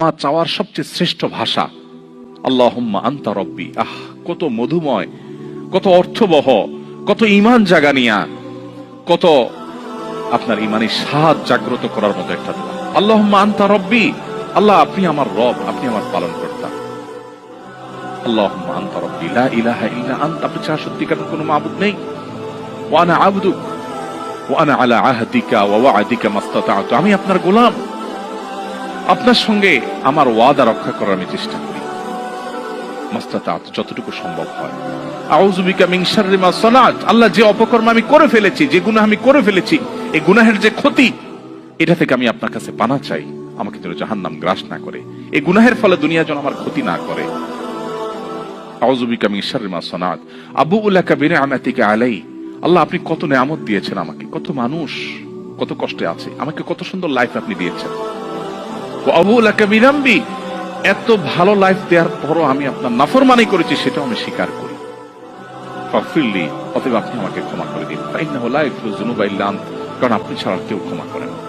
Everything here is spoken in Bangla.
আমার চাওয়ার সবচেয়ে শ্রেষ্ঠ ভাষা আল্লাহুম্মা আনতা রব্বি। কত মধুময়, কত অর্থবহ, কত ঈমান জাগানিয়া, কত আপনার ঈমানি স্বাদ জাগ্রত করার মতো একটা দোয়া। আল্লাহুম্মা আনতা রব্বি, আল্লাহ আপনি আমার রব, আপনি আমার পালনকর্তা। আল্লাহুম্মা আনতা রব্বি লা ইলাহা ইল্লা আনতা, আপনি ছাড়া সত্যিকারের কোনো মাবুদ নেই। ওয়া আনা আবদুক ওয়া আনা আলা আহদিকা ওয়া ওয়া'দিকা মাসতাতা'তু, আমি আপনার গোলাম, আপনার সঙ্গে আমার ওয়াদা রক্ষা করার আমি চেষ্টা করি মাসতাতা'তু, যতটুকু সম্ভব হয়। আউযু বিকা মিন শাররি মা সানাত, আল্লাহ যে অপকর্ম আমি করে ফেলেছি, যে গুনাহ আমি করে ফেলেছি, এই গুনাহের যে ক্ষতি, এটা থেকে আমি আপনার কাছে পানাহ চাই, আমাকে যেন জাহান্নাম গ্রাস না করে, এই গুনাহের ফলে দুনিয়া যেন আমার ক্ষতি না করে। আউযু বিকা মিন শাররি মা সানাত আবুউ লাকা বিনি'মাতিকা আলাই, আল্লাহ আপনি কত নেয়ামত দিয়েছেন আমাকে, কত মানুষ কত কষ্টে আছে, আমাকে কত সুন্দর লাইফ আপনি দিয়েছেন। ওয়া আবুউ লাকা বিযামবি, এত ভালো লাইফ দেওয়ার পরও আমি আপনার নাফরমানি করেছি, সেটাও আমি স্বীকার করি। ফাগফিরলি, অতএব আপনি আমাকে ক্ষমা করে দিন। ফাইন্নাহু লা ইয়াগফিরুয যুনুবা ইল্লা আনত, কারণ আপনি ছাড়া কেউ ক্ষমা করেন না।